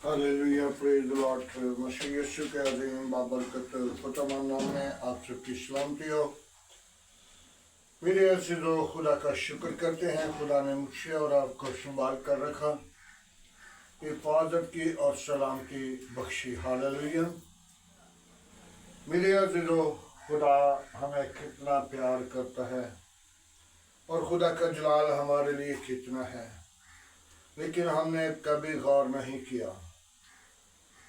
Hallelujah, praise the Lord. मसीह यीशु के अजीम बाबरकत खुदावंद नाम में आप सबकी सलामती हो। मेरे अज़ीज़ों, खुदा का शुक्र करते हैं। खुदा ने मुझे और आपको संभाल कर रखा, हिफाजत की और सलामती बख्शी। हालेलुया। मेरे अज़ीज़ों, खुदा हमें कितना प्यार करता है और खुदा का जलाल हमारे लिए कितना है, लेकिन हमने कभी गौर नहीं किया।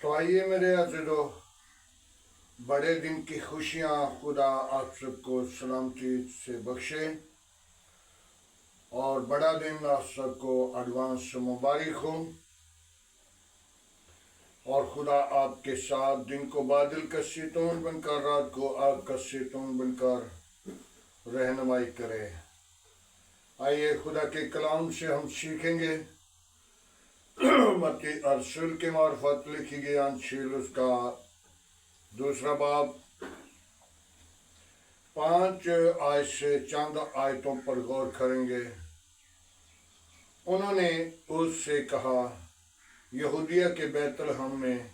तो आइए मेरे अज़ीज़ों, बड़े दिन की खुशियाँ खुदा आप सबको सलामती से बख्शे और बड़ा दिन आप सबको एडवांस मुबारक हो। और खुदा आपके साथ दिन को बादल का सैतून बनकर, रात को आग का सैतून बनकर रहनुमाई करे। आइए खुदा के कलाम से हम सीखेंगे। मत्ती रसूल के मार्फत लिखी गई अंजील उसका 2 बाब 5 आयत से चंद आयतों पर गौर करेंगे। उन्होंने उससे कहा, यहूदिया के बैतलहम में,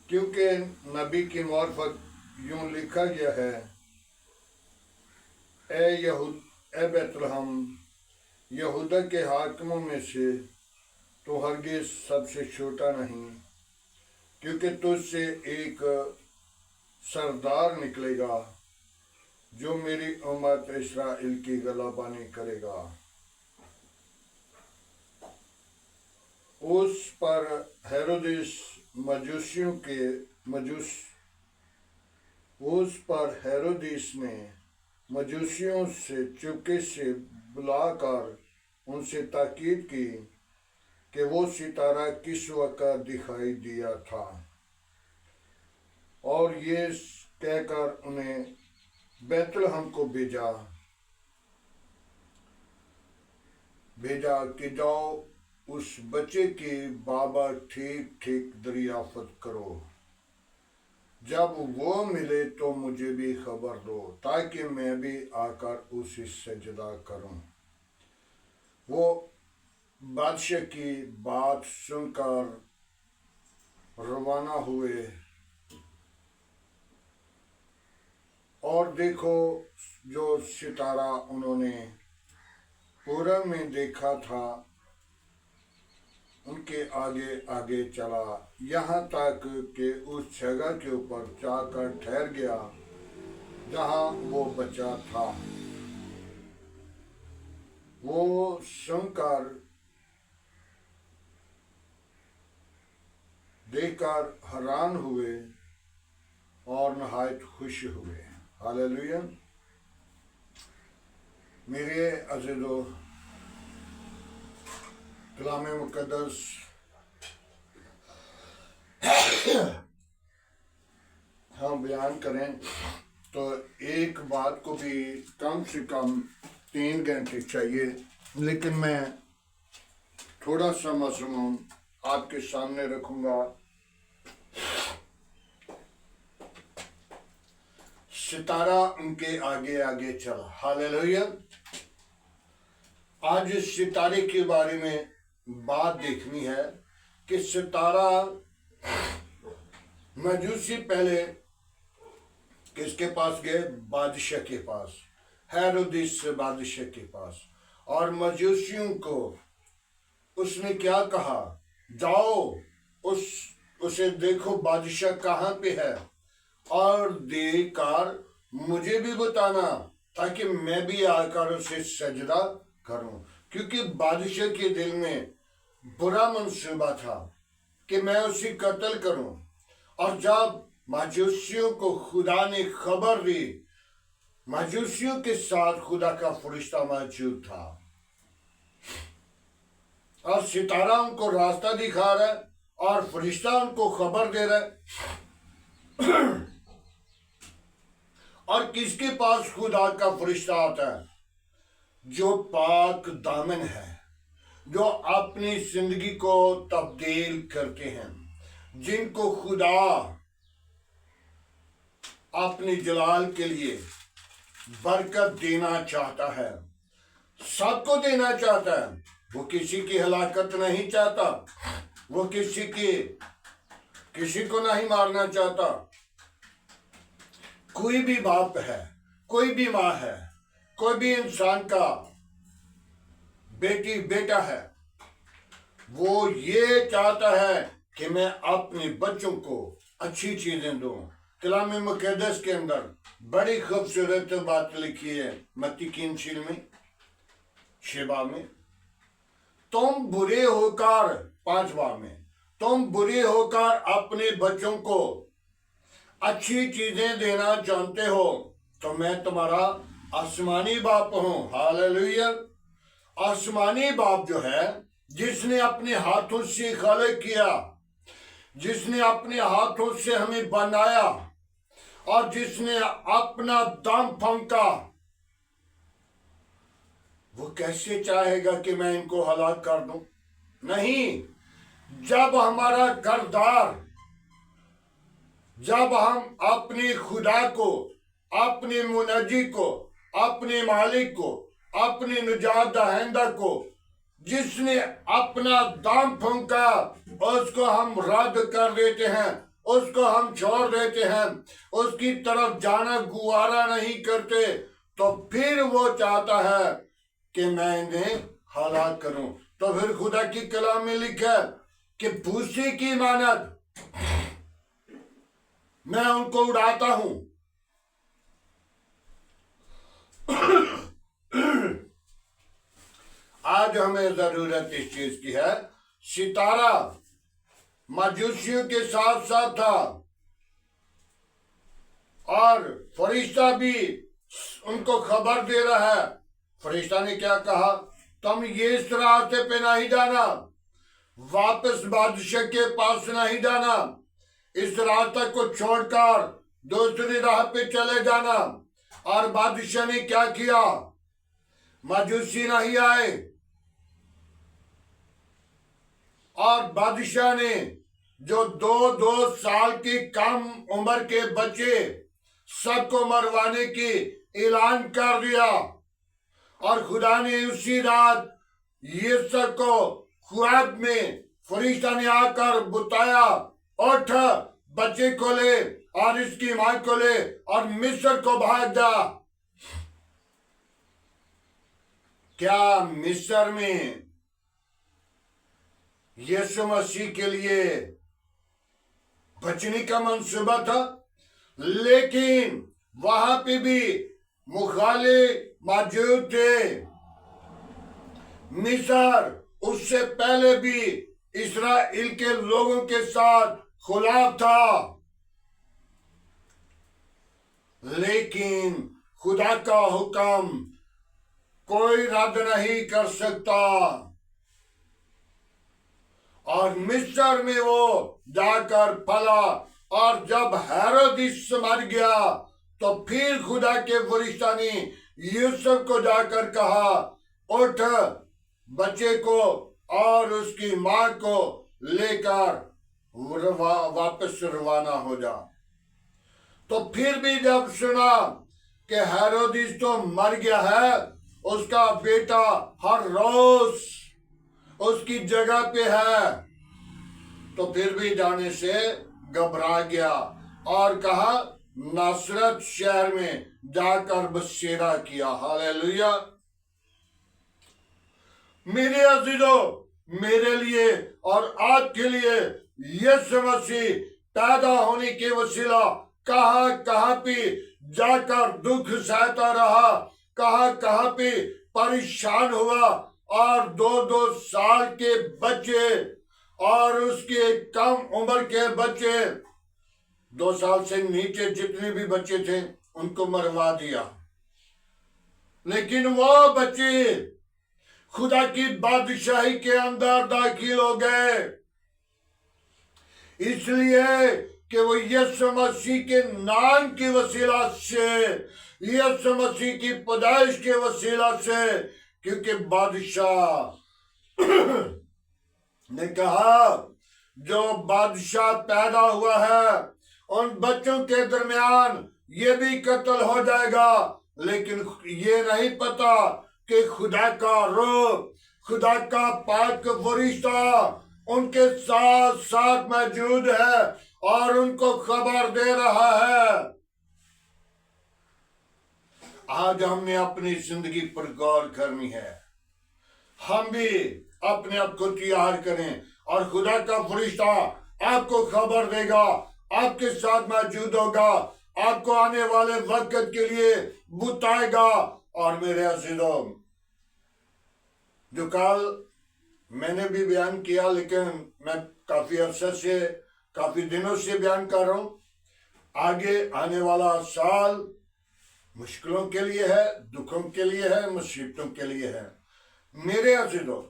क्योंकि नबी की मार्फत यूं लिखा गया है, ए बैतलहम, यहूदा के हाकिमों में से तो हरगिज़ सबसे छोटा नहीं, क्योंकि तुझसे एक सरदार निकलेगा जो मेरी उम्मत इस्राएल की गलाबानी करेगा। उस पर हेरोदेस ने मजूसियों से चुपके से बुलाकर उनसे ताकीद की कि वो सितारा किस वक्त दिखाई दिया था, और ये कहकर उन्हें बैतलहम को भेजा कि जाओ उस बच्चे की बाबा ठीक ठीक दरियाफ्त करो। जब वो मिले तो मुझे भी खबर दो, ताकि मैं भी आकर उसे सजदा करूं। वो बादशाह की बात सुनकर रवाना हुए, और देखो, जो सितारा उन्होंने पूरब में देखा था उनके आगे आगे चला, यहाँ तक कि उस जगह के ऊपर जाकर ठहर गया जहाँ वो बच्चा था। वो सुनकर देखकर हैरान हुए और नहायत खुश हुए। हालेलुया। मेरे अज़ीज़ों, कलाम मुक़द्दस हम बयान करें तो एक बात को भी कम से कम 3 घंटे चाहिए, लेकिन मैं थोड़ा सा मज़मून आपके सामने रखूँगा। सितारा उनके आगे आगे चला। हालेलुया। आज इस सितारे के बारे में बात देखनी है कि सितारा मजूसी पहले किसके पास गए? बादशाह के पास, हेरोदेस बादशाह के पास। और मजूसियों को उसने क्या कहा? जाओ उसे देखो बादशाह कहाँ पे है, और देखकर मुझे भी बताना, ताकि मैं भी आकर उसे सजदा करूं। क्योंकि बादशाह के दिल में बुरा मंसूबा था कि मैं उसे कत्ल करूं। और जब मजूसियों को खुदा ने खबर दी, मजूसियों के साथ खुदा का फरिश्ता मौजूद था और सितारा उनको रास्ता दिखा रहा है और फरिश्ता उनको खबर दे रहा है। और किसके पास खुदा का फरिश्ता आता है? जो पाक दामन है, जो अपनी जिंदगी को तब्दील करते हैं, जिनको खुदा अपने जलाल के लिए बरकत देना चाहता है, सबको देना चाहता है। वो किसी की हलाकत नहीं चाहता, वो किसी को नहीं मारना चाहता। कोई भी बाप है, कोई भी माँ है, कोई भी इंसान का बेटा है, वो ये चाहता है कि मैं अपने बच्चों को अच्छी चीजें दूं। कलाम मुक़द्दस के अंदर बड़ी खूबसूरत बात लिखी है मत्ती की इंजील में, शेबा में, तुम बुरे होकर, 5वां में, तुम बुरे होकर अपने बच्चों को अच्छी चीजें देना जानते हो तो मैं तुम्हारा आसमानी बाप हूं। हालेलुया। आसमानी बाप जो है, जिसने अपने हाथों से खलक किया, जिसने अपने हाथों से हमें बनाया और जिसने अपना दम फंका, वो कैसे चाहेगा कि मैं इनको हलाक कर दूं? नहीं। जब हमारा किरदार, जब हम अपने खुदा को, अपने मुनज्जी को, अपने मालिक को, अपने निजात दहिंदा को, जिसने अपना दम फूंका, उसको हम रद्द कर देते हैं, उसको हम छोड़ देते हैं, उसकी तरफ जाना गुवारा नहीं करते, तो फिर वो चाहता है कि मैं इन्हें हलाक करूं। तो फिर खुदा की कलाम में लिखा है कि भूसी की मानद मैं उनको उड़ाता हूं। आज हमें जरूरत इस चीज की है। सितारा मजूसियों के साथ साथ था और फरिश्ता भी उनको खबर दे रहा है। फरिश्ता ने क्या कहा? तुम ये इस रास्ते पे नहीं जाना, वापस बादशाह के पास नहीं जाना, इस रास्ते को छोड़कर दूसरी राह पे चले जाना। और बादशाह ने क्या किया? मजूसी नहीं आए और बादशाह ने जो 2-2 साल की कम उम्र के बच्चे सबको मरवाने की ऐलान कर दिया। और खुदा ने उसी रात यूसुफ को ख्वाब में फरिश्ता ने आकर बताया, उठ, बच्चे को ले और इसकी मां को ले और मिस्र को भाग जा। क्या मिस्र में यीशु मसीह के लिए बचने का मंसूबा था? लेकिन वहां पे भी मुखालिफ मौजूद थे। मिस्र उससे पहले भी इस्राएल के लोगों के साथ खुलाफ था, लेकिन खुदा का हुक्म कोई रद्द नहीं कर सकता। और मिस्र में वो जाकर फला। और जब हेरोदिस मर गया तो फिर खुदा के फरिश्ता ने यूसुफ को जाकर कहा, उठ, बच्चे को और उसकी मां को लेकर वापस रवाना हो जा। तो फिर भी जब सुना कि हेरोदिस तो मर गया है, उसका बेटा हर रोज उसकी जगह पे है, तो फिर भी जाने से घबरा गया और कहा नासरत शहर में जाकर बसेरा किया। हालेलुया। मेरे अजीजों, मेरे लिए और आपके लिए यीशु मसीह पैदा होने के वसीला कहां पे जाकर दुख सहता रहा, कहां पे परेशान हुआ। और 2-2 साल के बच्चे और उसके कम उम्र के बच्चे, 2 साल से नीचे जितने भी बच्चे थे उनको मरवा दिया। लेकिन वो बच्चे खुदा की बादशाही के अंदर दाखिल हो गए, इसलिए कि वो यीशु मसीह के नाम की वसीला से, यीशु मसीह की पैदाइश के वसीला से, क्योंकि बादशाह ने कहा जो बादशाह पैदा हुआ है उन बच्चों के दरमियान ये भी कत्ल हो जाएगा। लेकिन ये नहीं पता कि खुदा का रूह, खुदा का पाक फरिश्ता उनके साथ साथ मौजूद है और उनको खबर दे रहा है। आज हमने अपनी जिंदगी पर गौर करनी है। हम भी अपने आप को तैयार करें और खुदा का फरिश्ता आपको खबर देगा, आपके साथ मौजूद होगा, आपको आने वाले वक्त के लिए बताएगा। और मेरे अजीजों, जो कल मैंने भी बयान किया, लेकिन मैं काफी अरसे से, काफी दिनों से बयान कर रहा हूं, आगे आने वाला साल मुश्किलों के लिए है, दुखों के लिए है, मुसीबतों के लिए है। मेरे अजीजों,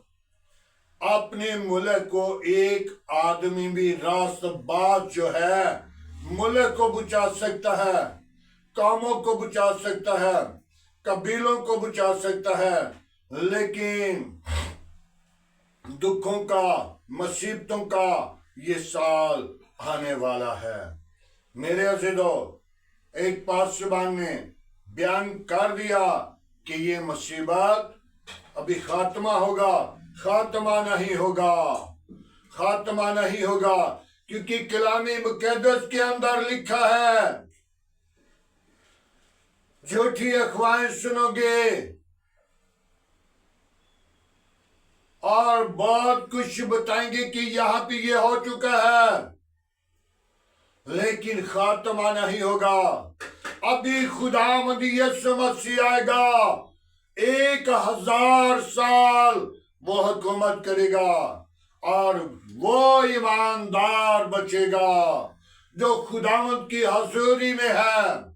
अपने मुल्क को एक आदमी भी रास्तबाज जो है मुल्क को बचा सकता है, कामों को बचा सकता है, कबीलों को बचा सकता है, लेकिन दुखों का, मुसीबतों का ये साल आने वाला है। मेरे अजीजों, एक पासबान ने बयान कर दिया कि ये मुसीबत अभी खात्मा होगा, खात्मा नहीं होगा, खात्मा नहीं होगा, क्योंकि कलामी मुकद्दस के अंदर लिखा है, झूठी अफवाहें सुनोगे और बहुत कुछ बताएंगे कि यहाँ पे ये हो चुका है, लेकिन खात्मा नहीं होगा। अभी खुदावंद यीशु मसीह आएगा, 1000 साल वो हुकूमत करेगा और वो ईमानदार बचेगा जो खुदावंद की हजूरी में है,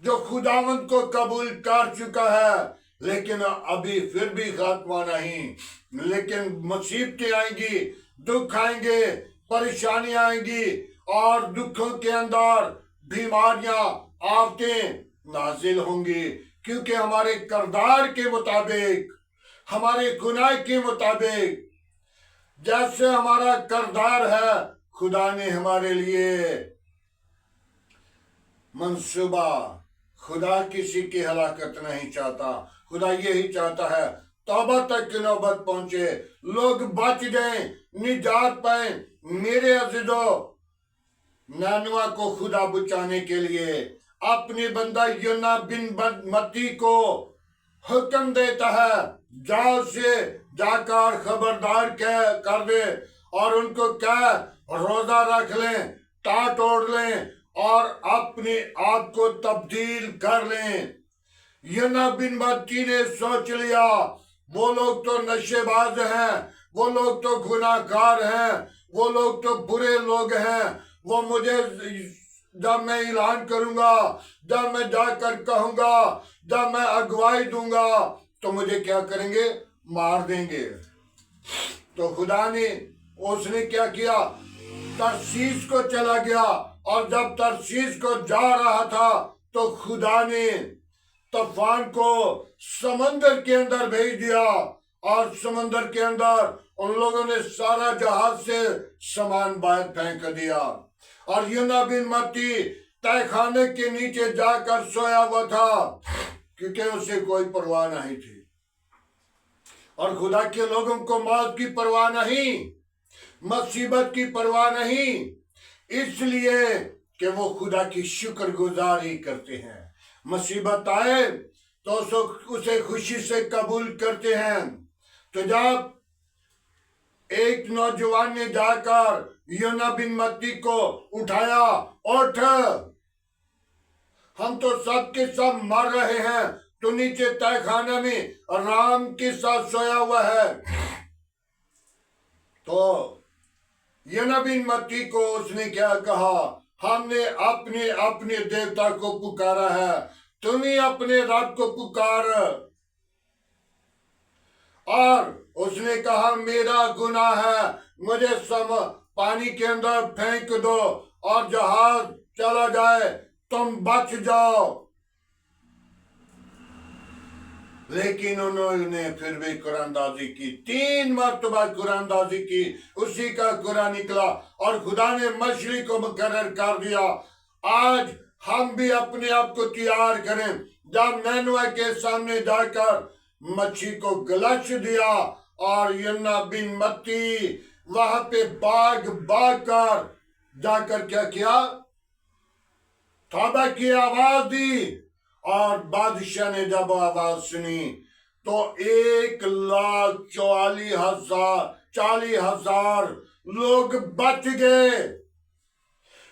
जो खुदावंद को कबूल कर चुका है, लेकिन अभी फिर भी खात्मा नहीं। लेकिन मुसीबतें आएंगी, दुख आएंगे, परेशानियां आएंगी और दुखों के अंदर बीमारियां, आफतें नाजिल होंगी, क्योंकि हमारे किरदार के मुताबिक, हमारे गुनाह के मुताबिक जैसे हमारा किरदार है, खुदा ने हमारे लिए मंसूबा, खुदा किसी की हलाकत नहीं चाहता, खुदा यही चाहता है तौबा तक की नौबत पहुंचे, लोग बच जाएं, निजात पाए। मेरे अजीजों, नैनवा को खुदा बचाने के लिए अपनी बंदा योना बिन मत्ती को हुक्म देता है, जाओ से जाकर खबरदार कर दे और उनको क्या रोजा रख लें, टाट ओढ़ लें और अपने आप को तब्दील कर लें। योना बिन मत्ती ने सोच लिया, वो लोग तो नशेबाज हैं, वो लोग तो गुनाहगार हैं, वो लोग तो बुरे लोग हैं, वो मुझे जब मैं ऐलान करूंगा, जब मैं जाकर कहूंगा, जब मैं अगुवाई दूंगा तो मुझे क्या करेंगे, मार देंगे। तो खुदा ने, उसने क्या किया, तरसीस को चला गया और जब तरसीस को जा रहा था तो खुदा ने तूफान को समंदर के अंदर भेज दिया और समंदर के अंदर उन लोगों ने सारा जहाज से सामान बाहर फेंक दिया और योना बिन मत्ती तहखाने के नीचे जाकर सोया हुआ था, क्योंकि उसे कोई परवाह नहीं थी। और खुदा के लोगों को मौत की परवाह नहीं, मुसीबत की परवाह नहीं, इसलिए कि वो खुदा की शुक्रगुजारी करते हैं। मुसीबत आए तो उसे खुशी से कबूल करते हैं। तो जब एक नौजवान ने जाकर योना बिन मत्ती को उठाया, उठ, हम तो सब के सब मर रहे हैं, तो नीचे तहखाना में राम के साथ सोया हुआ है। तो योना बिन मत्ती को उसने क्या कहा, हमने अपने अपने देवता को पुकारा है, तुम ही अपने रब को पुकार। और उसने कहा, मेरा गुनाह है, मुझे पानी के अंदर फेंक दो और जहाज चला जाए, तुम बच जाओ। लेकिन उन्होंने फिर भी कुरानदाजी की, 3 मरतबा कुरानदाजी की, उसी का कुरा निकला और खुदा ने मछली को मुकर्रर कर दिया। आज हम भी अपने आप को तैयार करें, जब नैनवा के सामने जाकर मच्छी को गलच दिया और यन्ना बिन मत्ती वहां पे बाग बाग कर जाकर क्या किया, तौबा की आवाज दी। और बादशाह ने जब आवाज सुनी तो 1,40,000 लोग बच गए।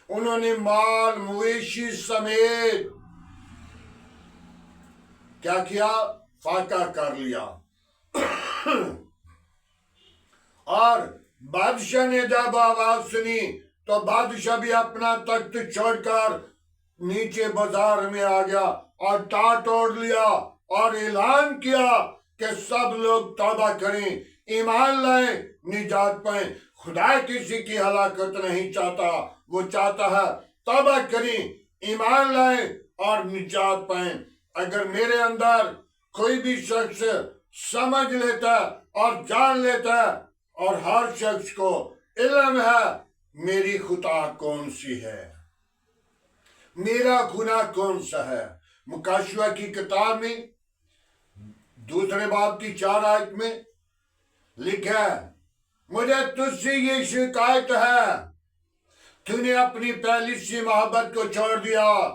उन्होंने माल मवेशी समेत क्या किया, फाका कर लिया। और बादशाह ने जब आवाज सुनी तो बादशाह भी अपना तख्त छोड़कर नीचे बाजार में आ गया और टाट तोड़ लिया और ऐलान किया कि सब लोग तौबा करें, ईमान लाएं, निजात पाएं। खुदा किसी की हलाकत नहीं चाहता, वो चाहता है तौबा करें, ईमान लाएं और निजात पाएं। अगर मेरे अंदर कोई भी शख्स समझ लेता और जान लेता और हर शख्स को इल्म है मेरी खुदा कौन सी है, मेरा गुनाह कौन सा है। मुकाशवा की किताब में 2 बाब की 4 आयत में लिखा है, मुझे तुझसे ये शिकायत है, तूने अपनी पहली सी मोहब्बत को छोड़ दिया,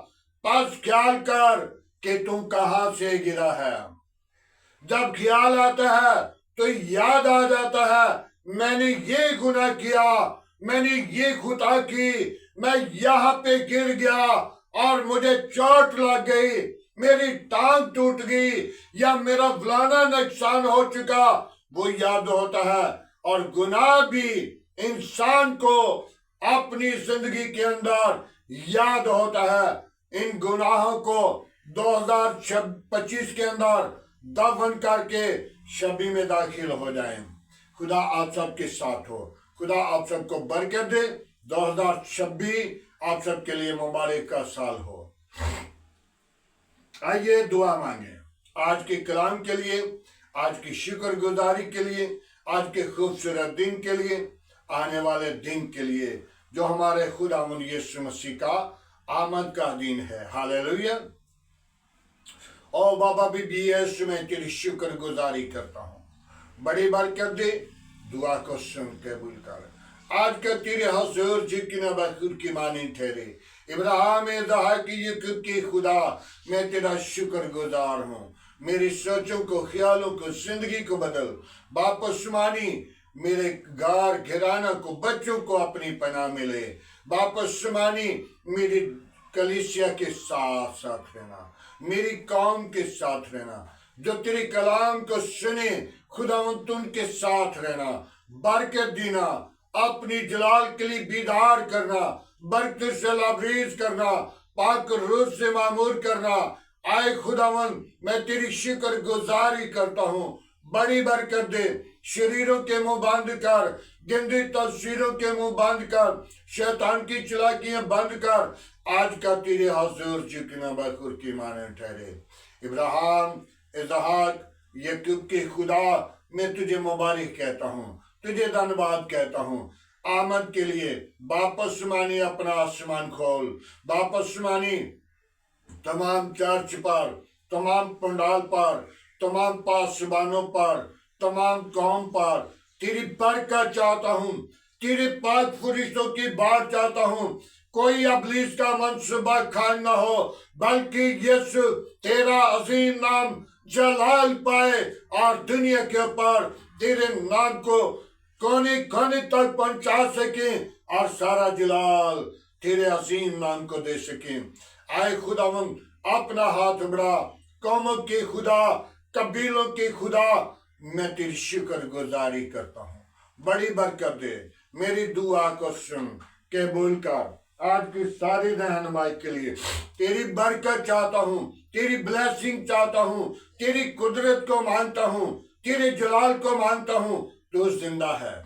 बस ख्याल कर कि तू कहां से गिरा है। जब ख्याल आता है तो याद आ जाता है मैंने ये गुनाह किया, मैंने ये खुदा की, मैं यहाँ पे गिर गया और मुझे चोट लग गई, मेरी टांग टूट गई या मेरा फलाना नुकसान हो चुका, वो याद होता है। और गुनाह भी इंसान को अपनी जिंदगी के अंदर याद होता है। इन गुनाहों को 2025 के अंदर दफन करके शबी में दाखिल हो जाएं। खुदा आप सबके साथ हो, खुदा आप सबको बरकत दे। 2026 आप सबके लिए मुबारक का साल हो। आइए दुआ मांगे आज के कलाम के लिए, आज की शुक्रगुजारी के लिए, आज के खूबसूरत दिन के लिए, आने वाले दिन के लिए जो हमारे खुदा यीशु मसीह का आमद का दिन है। हालेलुया। ओ बाबा बीबी यीशु मैं तेरी शुक्रगुजारी करता हूँ, बड़ी बरकत दे, दुआ को सुन कबूल कर। आज का तेरे हजूर जिक्र बखुर की मानी ठहरे। इब्राहिम इसहाक याकूब के खुदा मैं तेरा शुक्रगुजार हूँ। मेरी सोचों को, ख्यालों को, जिंदगी को बदल। वापस मानी मेरे गार घराना को, बच्चों को अपनी पनाह मिले। वापस मानी मेरी कलीसिया के साथ साथ रहना, मेरी कौम के साथ रहना, जो तेरे कलाम को सुने खुदावंद उनके साथ रहना, बरकत देना, अपनी जलाल के लिए बीदार करना, बरकत से लबरेज करना, पाक रूह से मामूर करना। आए खुदावंद मैं तेरी शुक्र गुजारी करता हूँ, बड़ी बरकत दे। शरीरों के मुंह बंद कर, गंदी तस्वीरों के मुंह बंद कर, शैतान की चालाकियां बंद कर। आज का तेरे हजूर जिक्र बखुर की माने ठहरे। इब्राहिम इसहाक याकूब के खुदा मैं तुझे मुबारक कहता हूँ, तुझे धन्यवाद कहता हूँ। आमद के लिए वापस मानी अपना आसमान खोल, वापस मानी तमाम चर्च पर, तमाम पंडाल पर, तमाम पासबानों पर, तमाम कौम पर तेरी बरकत चाहता हूँ, तेरे पाक फरिश्तों की बात चाहता हूँ। कोई अबलीस का मंसूबा खान न हो, बल्कि यीशु तेरा अजीम नाम जलाल पाए और दुनिया के ऊपर तेरे नाम को कोने कोने तक पहुंचा सके और सारा जलाल तेरे अजीम नाम को दे सके। आए खुदावंद अपना हाथ बढ़ा, कौमों के खुदा, कबीलों के खुदा मैं तेरी शुक्र गुजारी करता हूँ, बड़ी बरकत दे। मेरी दुआ को सुन कबूल कर। आज की सारी रहनुमाई के लिए तेरी बरकत चाहता हूँ, तेरी ब्लेसिंग चाहता हूँ, तेरी कुदरत को मानता हूँ, तेरे जलाल को मानता हूँ। तू जिंदा है,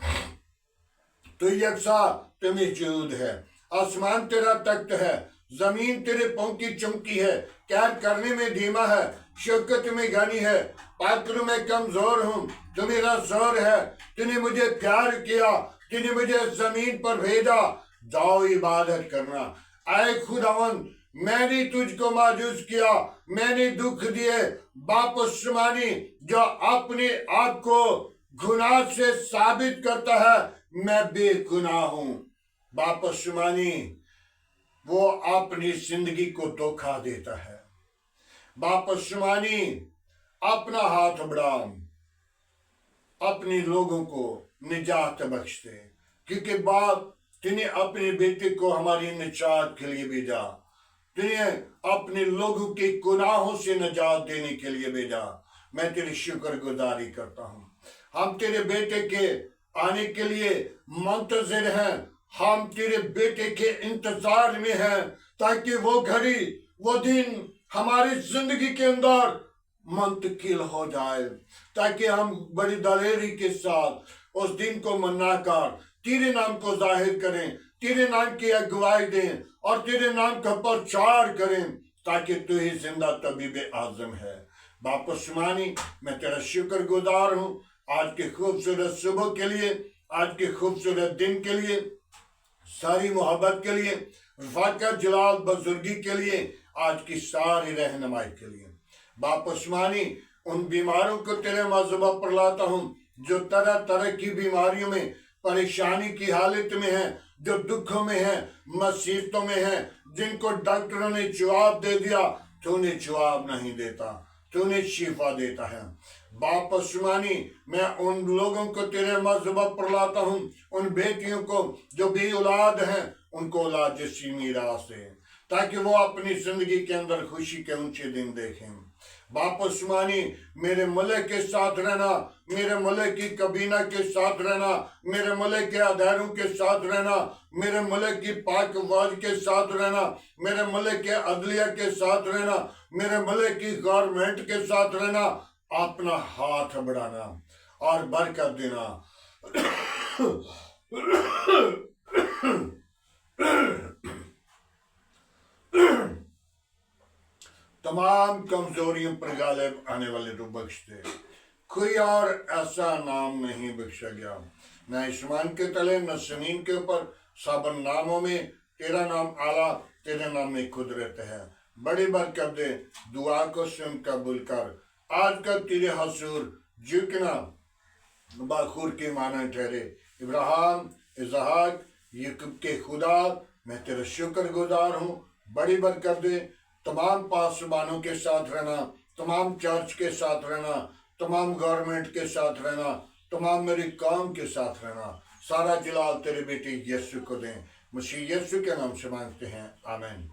तू यकसा, तू मौजूद है। आसमान तेरा तख्त है, जमीन तेरे पांव की चौकी है। कैद करने में धीमा है, शौकत में गानी है। पात्र में कमजोर हूँ, तू मेरा जोर है। तूने मुझे प्यार किया, तूने मुझे जमीन पर भेजा, जाओ इबादत करना। आए खुदावंद मैंने तुझको मायूस किया, मैंने दुख दिए, वापस मानी जो अपने आप को गुनाह से साबित करता है मैं बेगुनाह हूं। बाप आसमानी वो अपनी जिंदगी को धोखा देता है। बाप आसमानी अपना हाथ बढ़ा, अपने लोगों को निजात बख्श दे, क्योंकि बाप तूने अपने बेटे को हमारी निजात के लिए भेजा, तूने अपने लोगों के गुनाहों से निजात देने के लिए भेजा। मैं तेरी शुक्रगुजारी करता हूँ। हम तेरे बेटे के आने के लिए मुंतजिर हैं, हम तेरे बेटे के इंतजार में हैं, ताकि वो घड़ी वो दिन हमारी जिंदगी के अंदर मुंतकिल हो जाए, ताकि हम बड़ी दलेरी के साथ उस दिन को मनाकर तेरे नाम को जाहिर करें, तेरे नाम की अगुवाई दें और तेरे नाम का प्रचार करें, ताकि तू ही जिंदा तबीब आजम है। बाप आसमानी मैं तेरा शुक्रगुजार हूँ आज के खूबसूरत सुबह के लिए, आज के खूबसूरत दिन के लिए, सारी मोहब्बत के लिए, वाक़ा जलाल बुजुर्गी के लिए, आज की सारी रहनुमाई के लिए। बाप आसमानी उन बीमारों को तेरे मज़हबा पर लाता हूँ जो तरह तरह की बीमारियों में, परेशानी की हालत में है, जो दुखों में है, मुसीबतों में है, जिनको डॉक्टरों ने जवाब दे दिया, तूने जवाब नहीं देता, तूने शिफा देता है। बाप आसमानी मैं उन लोगों को तेरे मज़हबा पर लाता हूँ, उन बेटियों को जो बे औलाद हैं, उनको औलाद जैसी मीरास दे, ताकि वो अपनी जिंदगी के अंदर खुशी के ऊंचे दिन देखें। बाप आसमानी मेरे मुल्क के साथ रहना, मेरे मुल्क की कबीना के साथ रहना, मेरे मुल्क के अदारों के साथ रहना, मेरे मुल्क की पाक वाज के साथ रहना, मेरे मुल्क के अदलिया के साथ रहना, मेरे मुल्क की गवर्नमेंट के साथ रहना, अपना हाथ बढ़ाना और बरकत देना। तमाम कमजोरियों पर गालिब आने वाले तो बख्श दे। कोई और ऐसा नाम नहीं बख्शा गया, न आसमान के तले न जमीन के ऊपर, सब नामों में तेरा नाम आला, तेरे नाम में कुदरत है। बड़ी बरकत दे, दुआ को सुन कबूल कर। आज का तेरे हजूर झुकना बाखुर के माना ठहरे। इब्राहिम, इसहाक, याकूब के खुदा मैं तेरा शुक्रगुजार हूँ। बड़ी बरकत दे, तमाम पासबानों के साथ रहना, तमाम चर्च के साथ रहना, तमाम गवर्नमेंट के साथ रहना, तमाम मेरी कौम के साथ रहना। सारा जलाल तेरे बेटे यीशु को दें, मसीह यीशु के नाम से मांगते हैं, आमीन।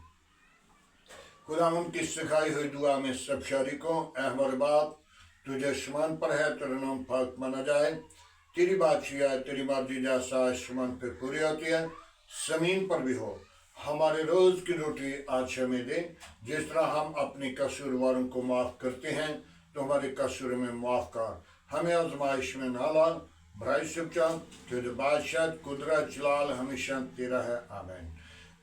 खुदा उनकी सिखाई हुई दुआ में सब शरीकों हमारे बाप तुझे आसमान पर है, तेरा नाम पाक माना जाए, तेरी बादशाह है, तेरी मर्जी जैसा आसमान पे पूरी होती है जमीन पर भी हो। हमारे रोज की रोटी आज हमें दे, जिस तरह हम अपने कसूरवारों को माफ करते हैं, तो हमारे कसूर में माफ कर, हमें आजमाइश में ना ला, बुराई से बचा, तुझे बादशाह कुदरत जलाल हमेशा तेरा है, आमीन।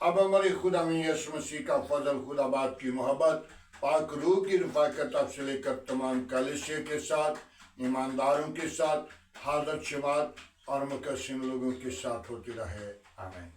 अब हमारे खुदा में यीशु मसीह का फजल, खुदा बाप की मोहब्बत, पाक रूह की रफ़ाकत अब से लेकर तमाम कलीसिया के साथ, ईमानदारों के साथ, हाज़र जमात और मुकस्सिम लोगों के साथ होती रहे, आमीन।